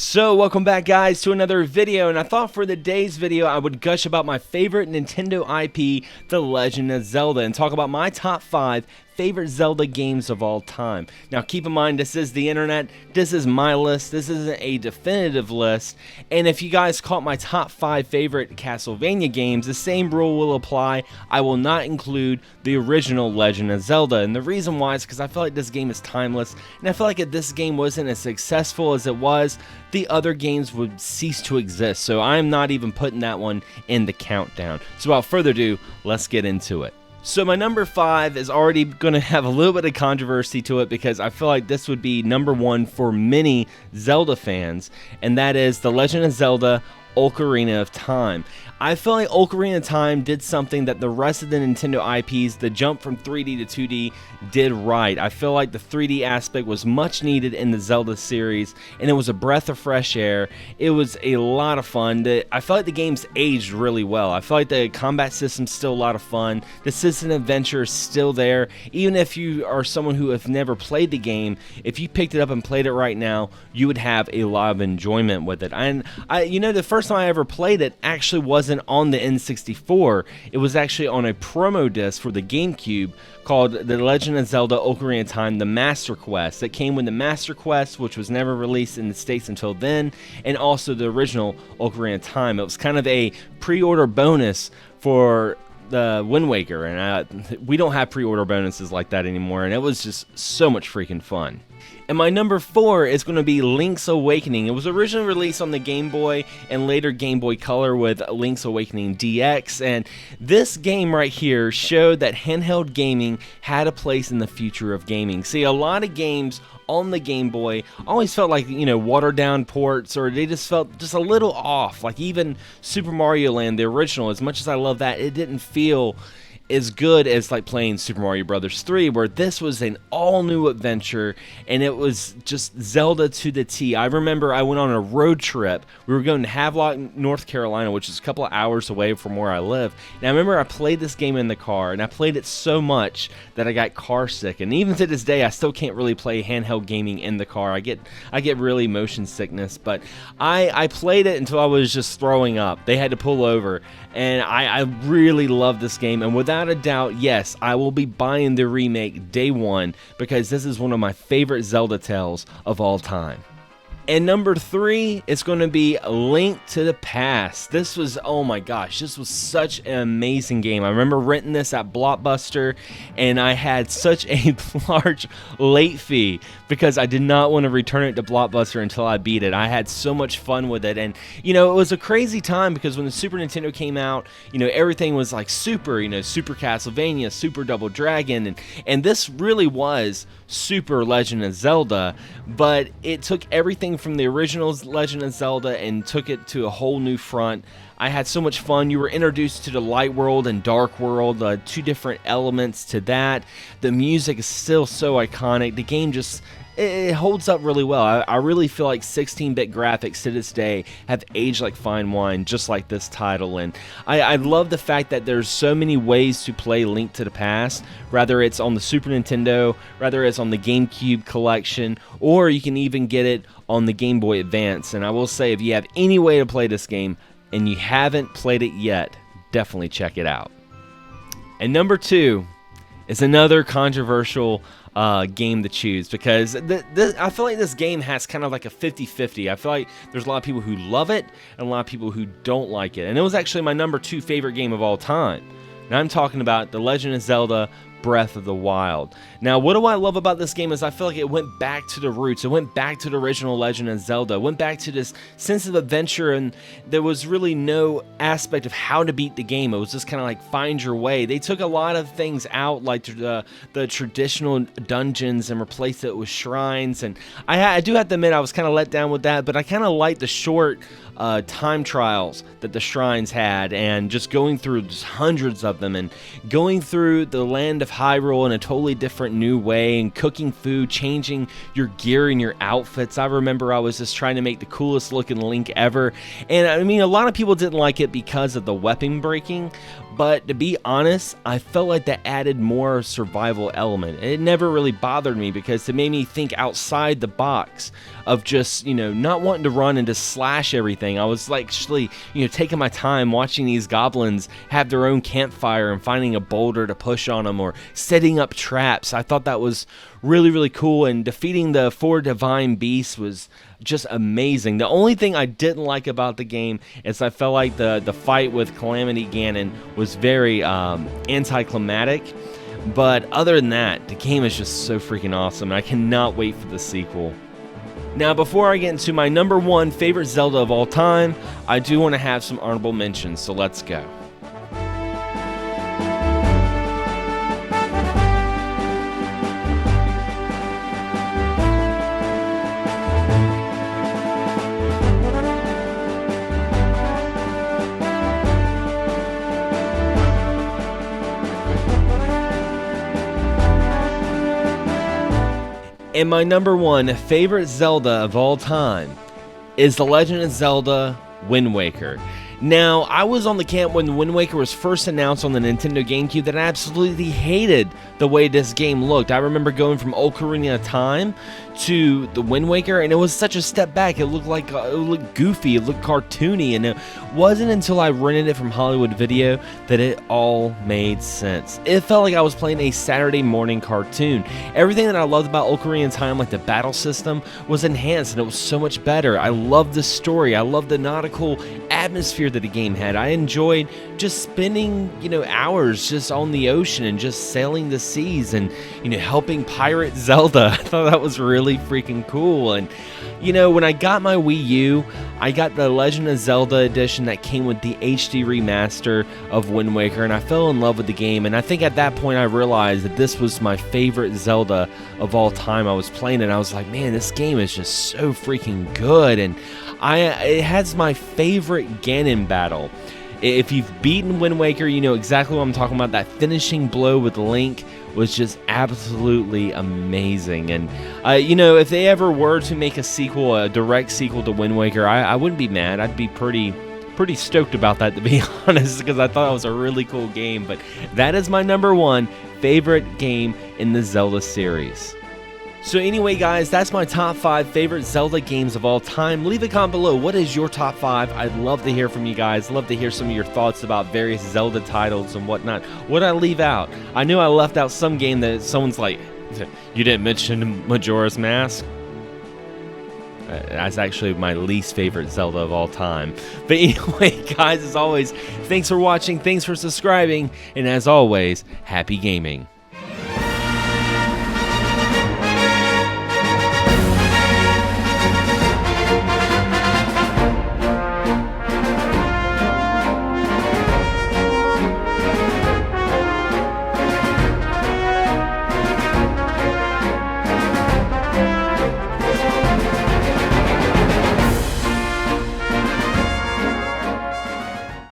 So welcome back guys to another video, and I thought for today's video I would gush about my favorite Nintendo IP, The Legend of Zelda, and talk about my top 5 favorite Zelda games of all time. Now keep in mind, this is the internet, this is my list, this isn't a definitive list, and if you guys caught my top 5 favorite Castlevania games, the same rule will apply. I will not include the original Legend of Zelda, and the reason why is because I feel like this game is timeless, and I feel like if this game wasn't as successful as it was, the other games would cease to exist, so I'm not even putting that one in the countdown. So without further ado, let's get into it. So my number 5 is already going to have a little bit of controversy to it because I feel like this would be number 1 for many Zelda fans, and that is The Legend of Zelda Ocarina of Time. I feel like Ocarina of Time did something that the rest of the Nintendo IPs, the jump from 3D to 2D, did right. I feel like the 3D aspect was much needed in the Zelda series, and it was a breath of fresh air. It was a lot of fun. I feel like the game's aged really well. I feel like the combat system's still a lot of fun. The system adventure is still there. Even if you are someone who have never played the game, if you picked it up and played it right now, you would have a lot of enjoyment with it. And the first time I ever played it actually wasn't on the N64. It was actually on a promo disc for the GameCube called The Legend of Zelda Ocarina of Time, the Master Quest. That came with the Master Quest, which was never released in the States until then, and also the original Ocarina of Time. It was kind of a pre-order bonus for the Wind Waker, and we don't have pre-order bonuses like that anymore, and it was just so much freaking fun. And my number 4 is going to be Link's Awakening. It was originally released on the Game Boy and later Game Boy Color with Link's Awakening DX. And this game right here showed that handheld gaming had a place in the future of gaming. See, a lot of games on the Game Boy always felt like, watered down ports, or they just felt just a little off. Like even Super Mario Land, the original, as much as I love that, it didn't feel as good as like playing Super Mario Bros. 3, where this was an all-new adventure, and it was just Zelda to the T. I remember I went on a road trip. We were going to Havelock, North Carolina, which is a couple of hours away from where I live. And I remember I played this game in the car, and I played it so much that I got car sick. And even to this day, I still can't really play handheld gaming in the car. I get really motion sickness. But I played it until I was just throwing up. They had to pull over, and I really love this game. And without a doubt, yes, I will be buying the remake day one because this is one of my favorite Zelda tales of all time. And number 3 is going to be Link to the Past. This was, oh my gosh, this was such an amazing game. I remember renting this at Blockbuster, and I had such a large late fee because I did not want to return it to Blockbuster until I beat it. I had so much fun with it, and it was a crazy time because when the Super Nintendo came out, everything was like super, Super Castlevania, Super Double Dragon, and this really was Super Legend of Zelda, but it took everything from the original Legend of Zelda and took it to a whole new front. I had so much fun. You were introduced to the light world and dark world, 2 different elements to that. The music is still so iconic. The game just, it holds up really well. I really feel like 16-bit graphics to this day have aged like fine wine, just like this title. And I love the fact that there's so many ways to play Link to the Past, whether it's on the Super Nintendo, whether it's on the GameCube collection, or you can even get it on the Game Boy Advance. And I will say, if you have any way to play this game and you haven't played it yet, definitely check it out. And number 2 is another controversial game to choose because I feel like this game has kind of like a 50-50. I feel like there's a lot of people who love it and a lot of people who don't like it. And it was actually my number 2 favorite game of all time. And I'm talking about The Legend of Zelda Breath of the Wild. Now, what do I love about this game is I feel like it went back to the roots. It went back to the original Legend of Zelda. It went back to this sense of adventure, and there was really no aspect of how to beat the game. It was just kind of like find your way. They took a lot of things out, like the traditional dungeons, and replaced it with shrines. And I do have to admit I was kind of let down with that, but I kind of liked the short time trials that the shrines had, and just going through just hundreds of them, and going through the land of Hyrule in a totally different new way, and cooking food, changing your gear and your outfits. I remember I was just trying to make the coolest looking Link ever, and I mean, a lot of people didn't like it because of the weapon breaking, But to be honest, I felt like that added more survival element. It never really bothered me because it made me think outside the box of just, not wanting to run and just slash everything. I was like actually, taking my time watching these goblins have their own campfire and finding a boulder to push on them or setting up traps. I thought that was really, really cool, and defeating the 4 divine beasts was just amazing. The only thing I didn't like about the game is I felt like the fight with Calamity Ganon was very anticlimactic. But other than that, the game is just so freaking awesome, and I cannot wait for the sequel. Now, before I get into my number 1 favorite Zelda of all time, I do want to have some honorable mentions, so let's go. And my number 1 favorite Zelda of all time is The Legend of Zelda Wind Waker. Now, I was on the camp when Wind Waker was first announced on the Nintendo GameCube that I absolutely hated the way this game looked. I remember going from Ocarina of Time to the Wind Waker, and it was such a step back. It looked like it looked goofy, it looked cartoony, and it wasn't until I rented it from Hollywood Video that it all made sense. It felt like I was playing a Saturday morning cartoon. Everything that I loved about Ocarina of Time, like the battle system, was enhanced, and it was so much better. I loved the story. I loved the nautical atmosphere that the game had. I enjoyed just spending, hours just on the ocean and just sailing the seas and, helping pirate Zelda. I thought that was really freaking cool. And, when I got my Wii U, I got the Legend of Zelda edition that came with the HD remaster of Wind Waker, and I fell in love with the game. And I think at that point I realized that this was my favorite Zelda of all time. I was playing it and I was like, man, this game is just so freaking good. And it has my favorite Ganon battle. If you've beaten Wind Waker, you know exactly what I'm talking about. That finishing blow with Link was just absolutely amazing. And, if they ever were to make a direct sequel to Wind Waker, I wouldn't be mad. I'd be pretty stoked about that, to be honest, because I thought it was a really cool game. But that is my number 1 favorite game in the Zelda series. So anyway, guys, that's my top 5 favorite Zelda games of all time. Leave a comment below. What is your top 5? I'd love to hear from you guys. Love to hear some of your thoughts about various Zelda titles and whatnot. What did I leave out? I knew I left out some game that someone's like, you didn't mention Majora's Mask? That's actually my least favorite Zelda of all time. But anyway, guys, as always, thanks for watching, thanks for subscribing, and as always, happy gaming.